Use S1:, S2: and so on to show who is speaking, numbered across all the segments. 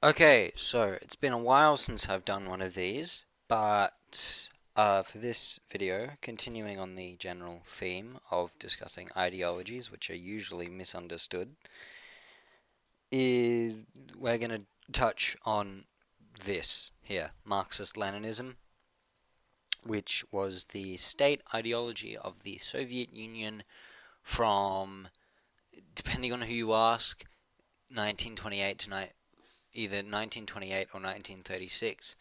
S1: Okay, so it's been a while since I've done one of these, but for this video, continuing on the general theme of discussing ideologies, which are usually misunderstood, is we're going to touch on this here, Marxist-Leninism, which was the state ideology of the Soviet Union from, depending on who you ask, 1928 to either 1928 or 1936,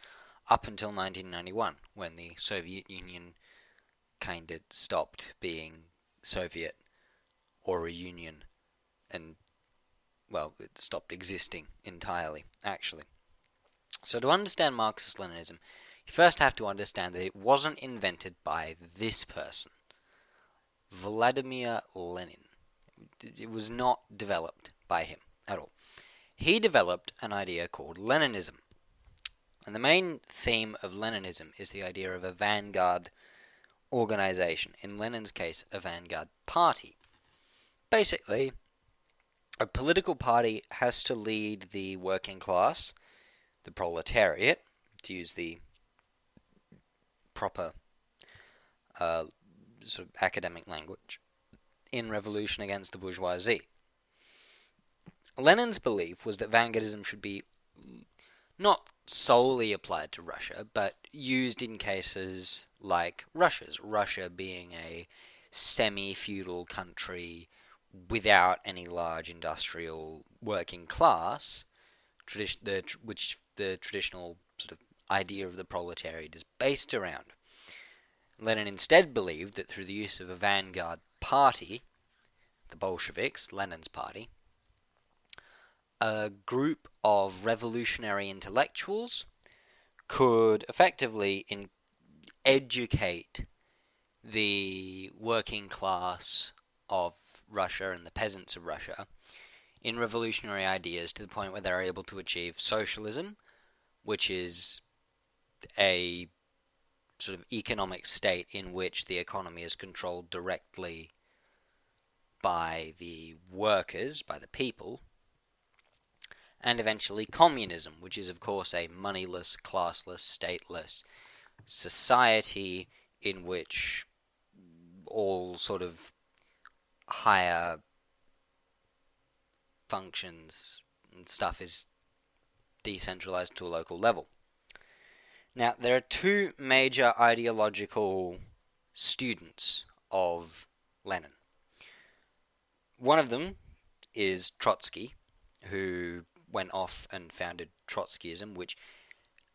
S1: up until 1991, when the Soviet Union kind of stopped being Soviet or a union, and, well, it stopped existing entirely, actually. So to understand Marxist-Leninism, you first have to understand that it wasn't invented by this person, Vladimir Lenin. It was not developed by him at all. He developed an idea called Leninism. And the main theme of Leninism is the idea of a vanguard organization. In Lenin's case, a vanguard party. Basically, a political party has to lead the working class, the proletariat, to use the proper sort of academic language, in revolution against the bourgeoisie. Lenin's belief was that vanguardism should be not solely applied to Russia, but used in cases like Russia's. Russia being a semi-feudal country without any large industrial working class, which the traditional sort of idea of the proletariat is based around. Lenin instead believed that through the use of a vanguard party, the Bolsheviks, Lenin's party, a group of revolutionary intellectuals could effectively educate the working class of Russia and the peasants of Russia in revolutionary ideas to the point where they're able to achieve socialism, which is a sort of economic state in which the economy is controlled directly by the workers, by the people, and eventually communism, which is of course a moneyless, classless, stateless society in which all sort of higher functions and stuff is decentralized to a local level. Now, there are two major ideological students of Lenin. One of them is Trotsky, who went off and founded Trotskyism, which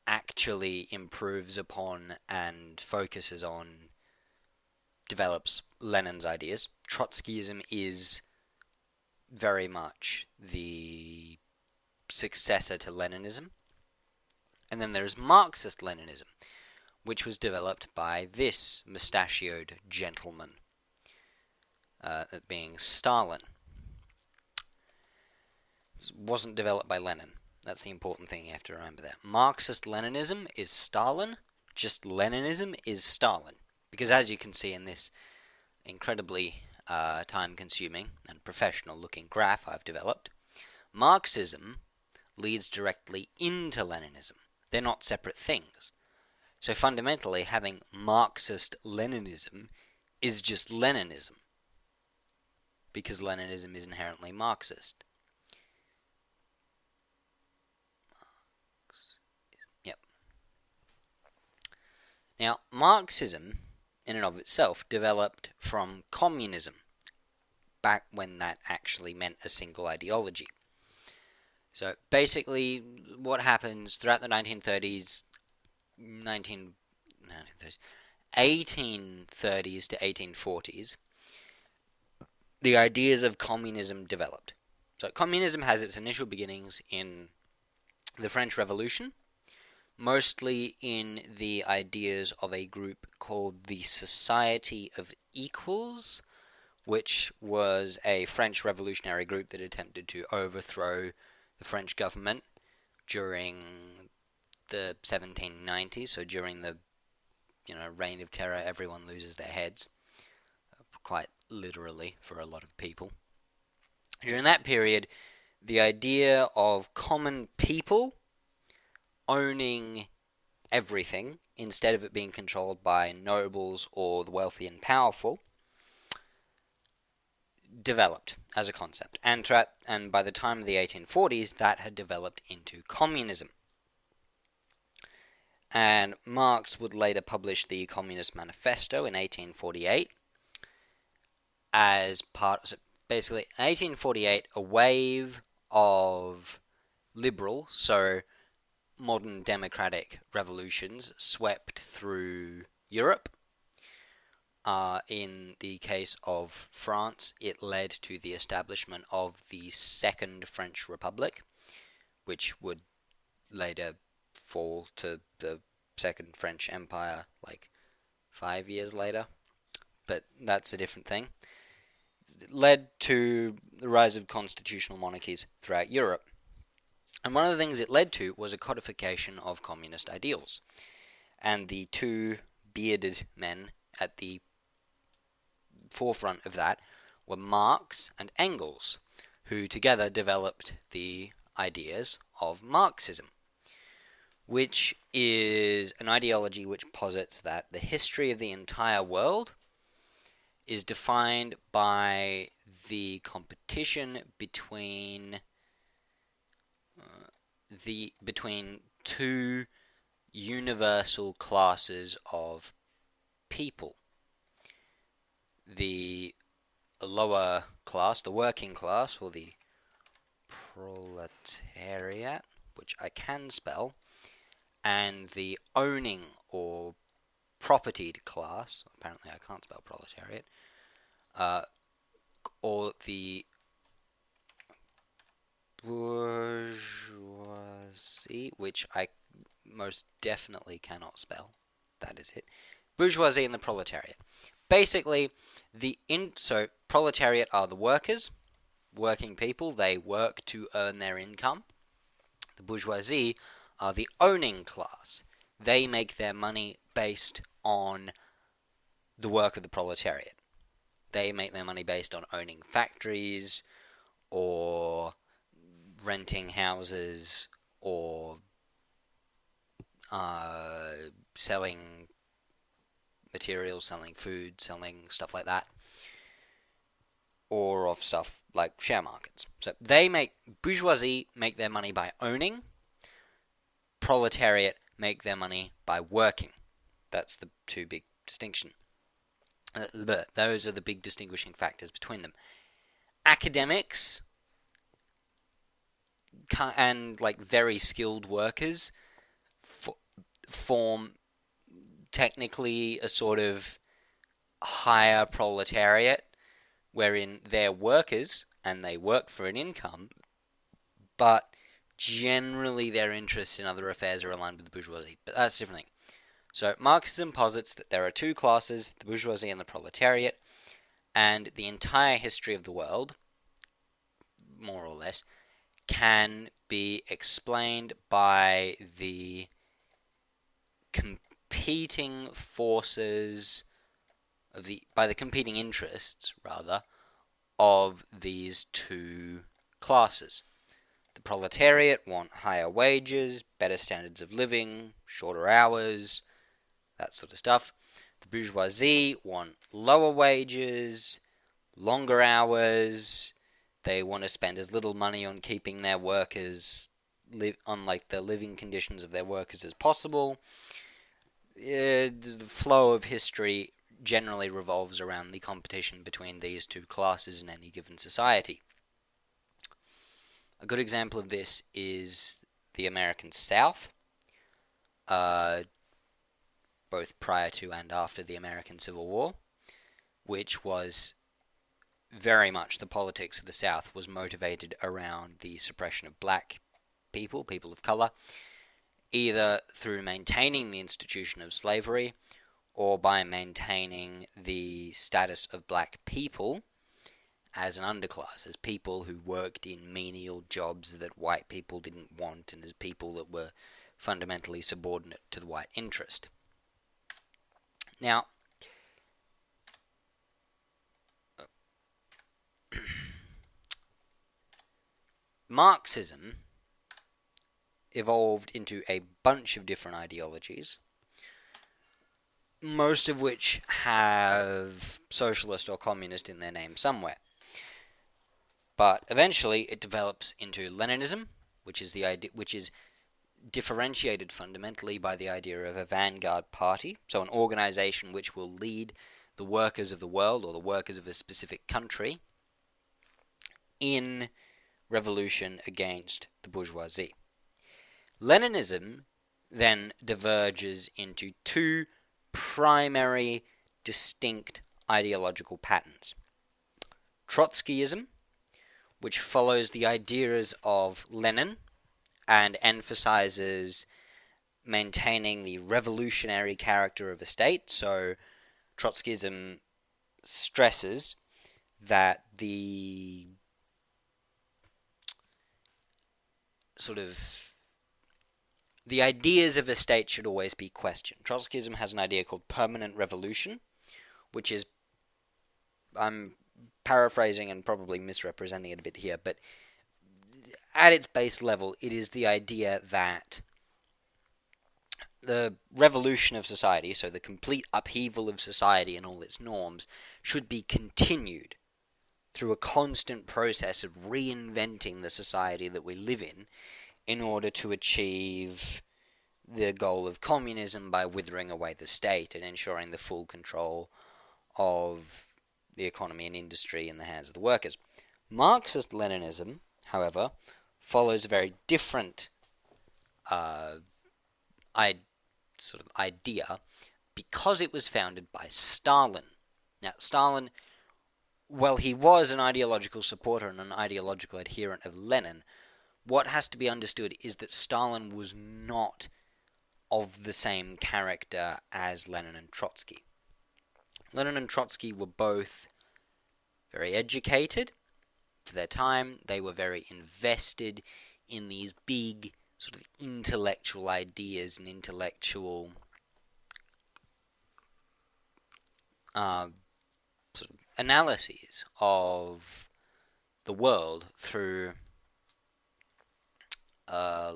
S1: actually improves upon and focuses on, develops Lenin's ideas. Trotskyism is very much the successor to Leninism. And then there's Marxist-Leninism, which was developed by this mustachioed gentleman, being Stalin. It wasn't developed by Lenin. That's the important thing you have to remember there. Marxist-Leninism is Stalin, just Leninism is Stalin. Because as you can see in this incredibly time-consuming and professional-looking graph I've developed, Marxism leads directly into Leninism. They're not separate things. So fundamentally, having Marxist-Leninism is just Leninism, because Leninism is inherently Marxist. Yep. Now, Marxism, in and of itself, developed from communism, back when that actually meant a single ideology. So basically, what happens throughout the 1830s to 1840s, the ideas of communism developed. So communism has its initial beginnings in the French Revolution, mostly in the ideas of a group called the Society of Equals, which was a French revolutionary group that attempted to overthrow the French government during the 1790s, so during the reign of terror. Everyone loses their heads, quite literally for a lot of people. During that period, the idea of common people owning everything instead of it being controlled by nobles or the wealthy and powerful developed as a concept. And by the time of the 1840s, that had developed into communism. And Marx would later publish the Communist Manifesto in 1848 as part, so basically, in 1848, a wave of liberal, so modern democratic revolutions swept through Europe. In the case of France, it led to the establishment of the Second French Republic, which would later fall to the Second French Empire like 5 years later, but that's a different thing. It led to the rise of constitutional monarchies throughout Europe. And one of the things it led to was a codification of communist ideals. And the two bearded men at the forefront of that were Marx and Engels, who together developed the ideas of Marxism, which is an ideology which posits that the history of the entire world is defined by the competition between two universal classes of people. The lower class, the working class, or the proletariat, which I can spell, and the owning or propertied class, apparently I can't spell proletariat, or the bourgeoisie, which I most definitely cannot spell. That is it. Bourgeoisie and the proletariat. Basically, so proletariat are the workers, working people. They work to earn their income. The bourgeoisie are the owning class. They make their money based on the work of the proletariat. They make their money based on owning factories, or renting houses, or selling materials, selling food, selling stuff like that, or of stuff like share markets. So bourgeoisie make their money by owning, proletariat make their money by working. That's the two big distinctions. Those are the big distinguishing factors between them. Academics and like very skilled workers form technically a sort of higher proletariat, wherein they're workers and they work for an income, but generally their interests in other affairs are aligned with the bourgeoisie. But that's a different thing. So Marxism posits that there are two classes, the bourgeoisie and the proletariat, and the entire history of the world, more or less, can be explained by the competing forces by the competing interests, rather, of these two classes. The proletariat want higher wages, better standards of living, shorter hours, that sort of stuff. The bourgeoisie want lower wages, longer hours. They want to spend as little money on keeping their workers on like the living conditions of their workers as possible. The flow of history generally revolves around the competition between these two classes in any given society. A good example of this is the American South, both prior to and after the American Civil War, which was very much the politics of the South was motivated around the suppression of black people, people of color, either through maintaining the institution of slavery or by maintaining the status of black people as an underclass, as people who worked in menial jobs that white people didn't want, and as people that were fundamentally subordinate to the white interest. Now, Marxism evolved into a bunch of different ideologies, most of which have socialist or communist in their name somewhere. But eventually it develops into Leninism, which is differentiated fundamentally by the idea of a vanguard party, so an organization which will lead the workers of the world or the workers of a specific country in revolution against the bourgeoisie. Leninism then diverges into two primary distinct ideological patterns. Trotskyism, which follows the ideas of Lenin and emphasizes maintaining the revolutionary character of a state. So Trotskyism stresses that the the ideas of a state should always be questioned. Trotskyism has an idea called permanent revolution, which is, I'm paraphrasing and probably misrepresenting it a bit here, but at its base level, it is the idea that the revolution of society, so the complete upheaval of society and all its norms, should be continued through a constant process of reinventing the society that we live in order to achieve the goal of communism by withering away the state and ensuring the full control of the economy and industry in the hands of the workers. Marxist-Leninism, however, follows a very different idea because it was founded by Stalin. Now, Stalin, well, he was an ideological supporter and an ideological adherent of Lenin. What has to be understood is that Stalin was not of the same character as Lenin and Trotsky. Lenin and Trotsky were both very educated for their time. They were very invested in these big sort of intellectual ideas and intellectual sort of analyses of the world through a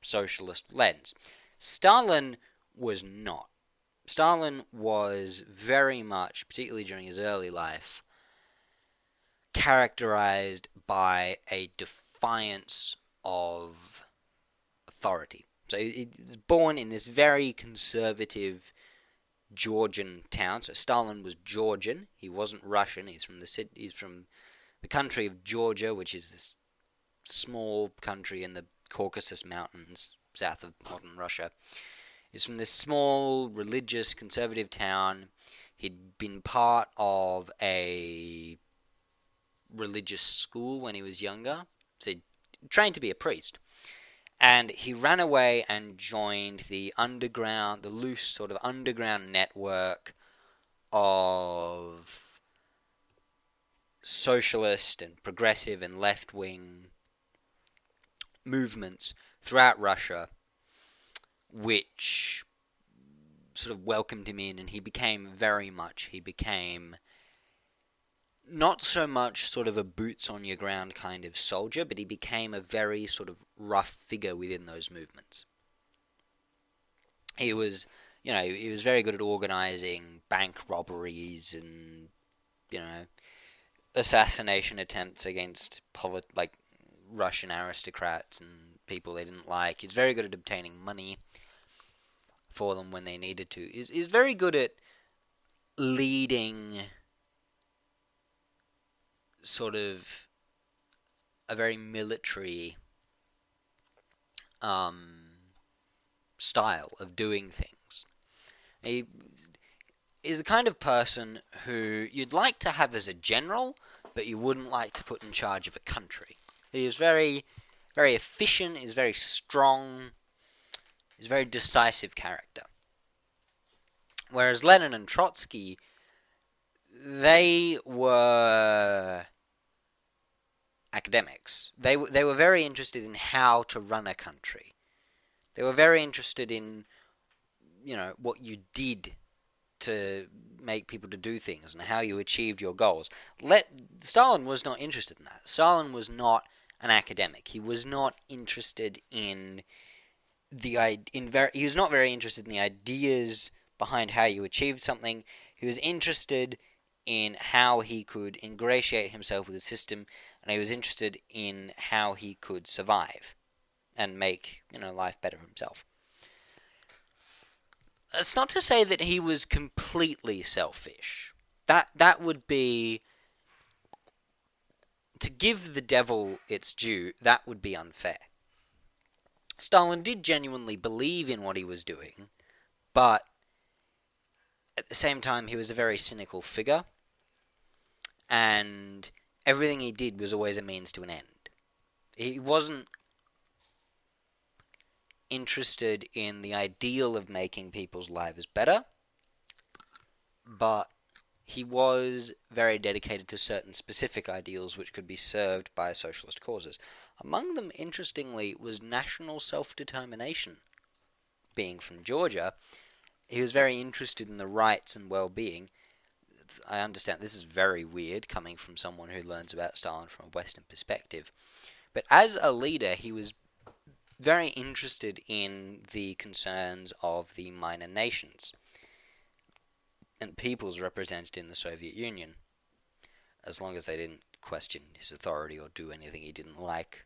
S1: socialist lens. Stalin was not. Stalin was very much, particularly during his early life, characterized by a defiance of authority. So he was born in this very conservative Georgian town. So Stalin was Georgian. He wasn't Russian. He's from the country of Georgia, which is this small country in the Caucasus Mountains, south of modern Russia. He's from this small, religious, conservative town. He'd been part of a religious school when he was younger, so he trained to be a priest. And he ran away and joined the loose sort of underground network of socialist and progressive and left-wing movements throughout Russia, which sort of welcomed him in, and he became not so much sort of a boots-on-your-ground kind of soldier, but he became a very sort of rough figure within those movements. He was very good at organizing bank robberies and, assassination attempts against Russian aristocrats and people they didn't like. He's very good at obtaining money for them when they needed to. He's very good at leading sort of a very military style of doing things. He is the kind of person who you'd like to have as a general, but you wouldn't like to put in charge of a country. He is very, very efficient, he's very strong, he's a very decisive character. Whereas Lenin and Trotsky, they were academics. They were very interested in how to run a country. They were very interested in, what you did to make people to do things and how you achieved your goals. Stalin was not interested in that. Stalin was not an academic. He was not interested in he was not very interested in the ideas behind how you achieved something. He was interested in how he could ingratiate himself with the system, and he was interested in how he could survive and make life better for himself. That's not to say that he was completely selfish. That would be, to give the devil its due, that would be unfair. Stalin did genuinely believe in what he was doing, but at the same time he was a very cynical figure, and everything he did was always a means to an end. He wasn't interested in the ideal of making people's lives better, but he was very dedicated to certain specific ideals which could be served by socialist causes. Among them, interestingly, was national self-determination. Being from Georgia, he was very interested in the rights and well-being. I understand this is very weird coming from someone who learns about Stalin from a Western perspective. But as a leader, he was very interested in the concerns of the minor nations and peoples represented in the Soviet Union, as long as they didn't question his authority or do anything he didn't like.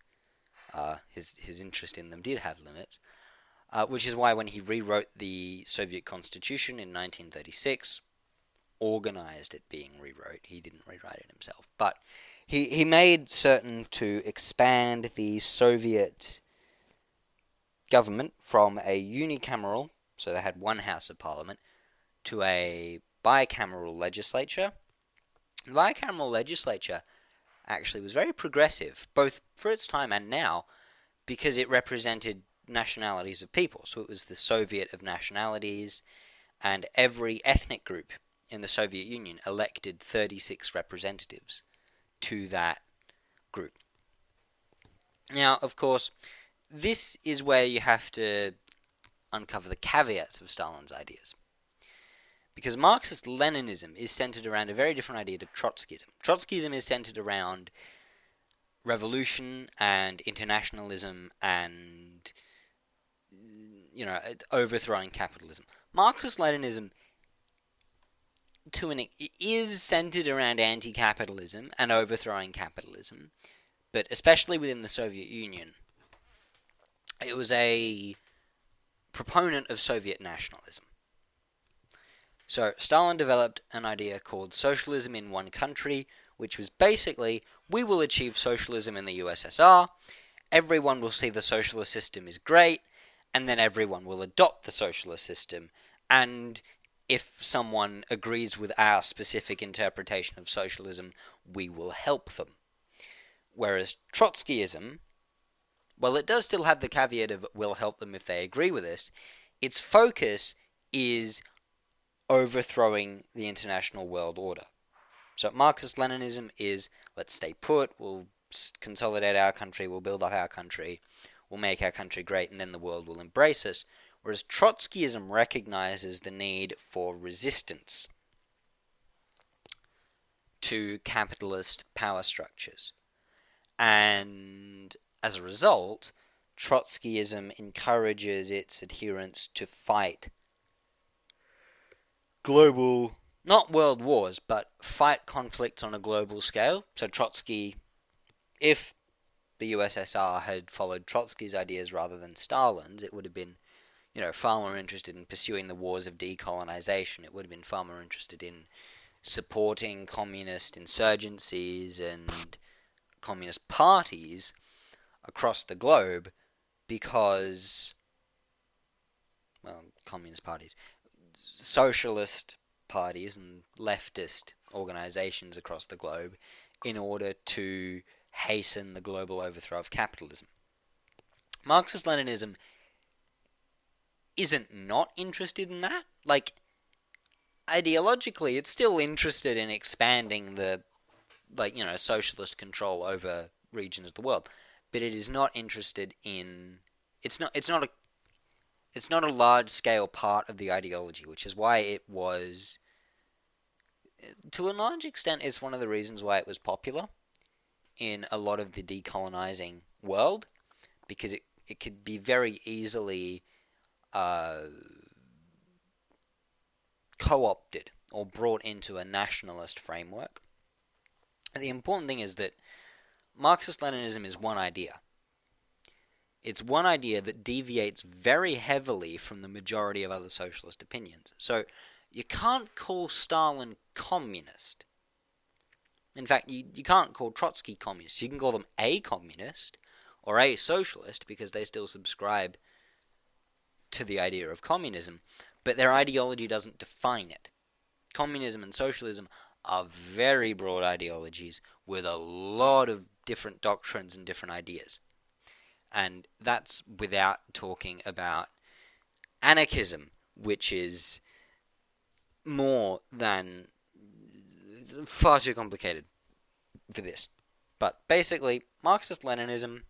S1: His interest in them did have limits, which is why when he rewrote the Soviet Constitution in 1936, organized it being rewrote, he didn't rewrite it himself, but he made certain to expand the Soviet government from a unicameral, so they had one house of parliament, to a bicameral legislature. The bicameral legislature actually was very progressive, both for its time and now, because it represented nationalities of people. So it was the Soviet of nationalities, and every ethnic group in the Soviet Union elected 36 representatives to that group. Now, of course, this is where you have to uncover the caveats of Stalin's ideas. Because Marxist-Leninism is centered around a very different idea to Trotskyism. Trotskyism is centered around revolution and internationalism and, overthrowing capitalism. Marxist-Leninism is centered around anti-capitalism and overthrowing capitalism, but especially within the Soviet Union, it was a proponent of Soviet nationalism. So Stalin developed an idea called socialism in one country, which was basically, we will achieve socialism in the USSR, everyone will see the socialist system is great, and then everyone will adopt the socialist system, and if someone agrees with our specific interpretation of socialism, we will help them. Whereas Trotskyism, well, it does still have the caveat of we'll help them if they agree with us, its focus is overthrowing the international world order. So Marxist-Leninism is, let's stay put, we'll consolidate our country, we'll build up our country, we'll make our country great, and then the world will embrace us. Whereas Trotskyism recognizes the need for resistance to capitalist power structures. And as a result, Trotskyism encourages its adherents to fight global, not world wars, but fight conflicts on a global scale. So Trotsky, if the USSR had followed Trotsky's ideas rather than Stalin's, it would have been, far more interested in pursuing the wars of decolonization. It would have been far more interested in supporting communist insurgencies and communist parties across the globe because, communist parties, socialist parties and leftist organizations across the globe in order to hasten the global overthrow of capitalism. Marxist-Leninism isn't not interested in that. Ideologically, it's still interested in expanding the, socialist control over regions of the world. But it is not interested in... It's not It's not a large-scale part of the ideology, which is why it was, to a large extent, it's one of the reasons why it was popular in a lot of the decolonizing world, because it could be very easily co-opted or brought into a nationalist framework. And the important thing is that Marxist-Leninism is one idea. It's one idea that deviates very heavily from the majority of other socialist opinions. So you can't call Stalin communist. In fact, you can't call Trotsky communist. You can call them a communist or a socialist because they still subscribe to the idea of communism, but their ideology doesn't define it. Communism and socialism are very broad ideologies with a lot of different doctrines and different ideas. And that's without talking about anarchism, which is more than far too complicated for this. But basically, Marxist-Leninism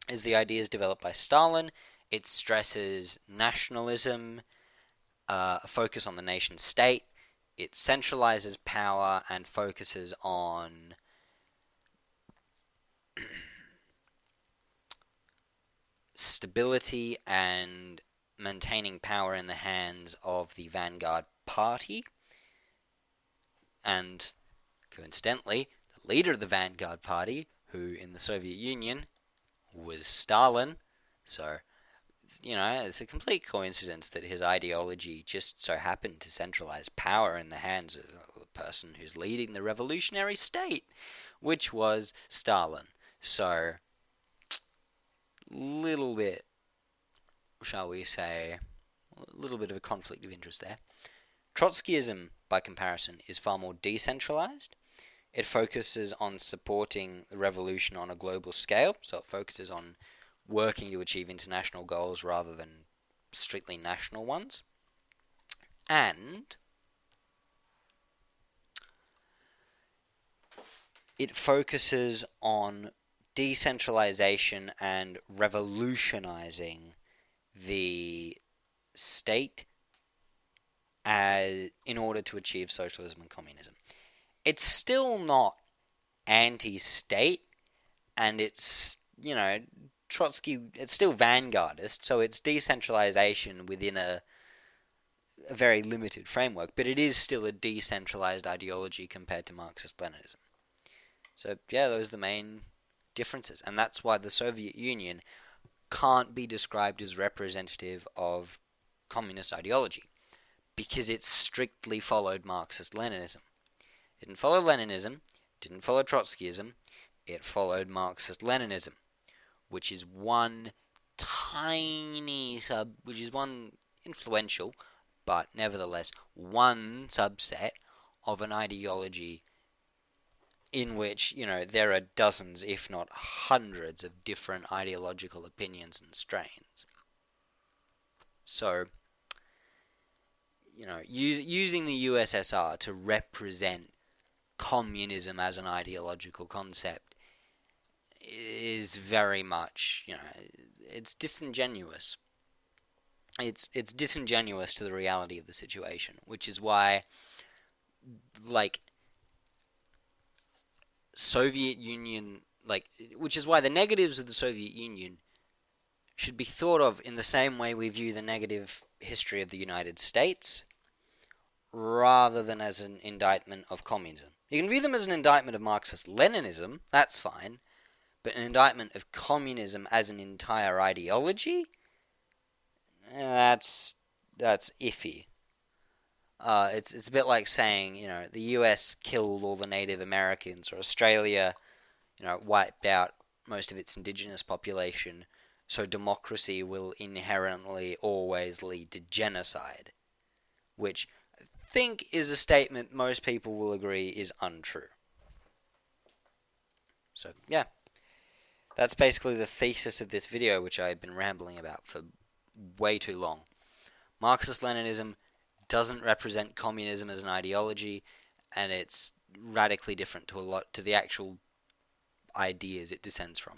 S1: is the ideas developed by Stalin. It stresses nationalism, a focus on the nation state. It centralizes power and focuses on stability and maintaining power in the hands of the vanguard party. And coincidentally, the leader of the vanguard party, who in the Soviet Union was Stalin, so, it's a complete coincidence that his ideology just so happened to centralize power in the hands of the person who's leading the revolutionary state, which was Stalin. So, little bit, shall we say, a little bit of a conflict of interest there. Trotskyism, by comparison, is far more decentralized. It focuses on supporting the revolution on a global scale, so it focuses on working to achieve international goals rather than strictly national ones. And it focuses on decentralization and revolutionizing the state in order to achieve socialism and communism. It's still not anti-state, and it's, Trotsky, it's still vanguardist, so it's decentralization within a very limited framework, but it is still a decentralized ideology compared to Marxist-Leninism. So, yeah, those are the main differences, and that's why the Soviet Union can't be described as representative of communist ideology, because it strictly followed Marxist-Leninism. It didn't follow Leninism, didn't follow Trotskyism, it followed Marxist-Leninism, which is one influential, but nevertheless one subset of an ideology in which, there are dozens, if not hundreds, of different ideological opinions and strains. So, using the USSR to represent communism as an ideological concept is very much, it's disingenuous. It's disingenuous to the reality of the situation, which is why, Soviet Union, which is why the negatives of the Soviet Union should be thought of in the same way we view the negative history of the United States, rather than as an indictment of communism. You can view them as an indictment of Marxist-Leninism, that's fine, but an indictment of communism as an entire ideology, that's iffy. It's a bit like saying, the US killed all the Native Americans, or Australia, wiped out most of its indigenous population, so democracy will inherently always lead to genocide, which I think is a statement most people will agree is untrue. So, yeah. That's basically the thesis of this video, which I've been rambling about for way too long. Marxist-Leninism doesn't represent communism as an ideology, and it's radically different to the actual ideas it descends from.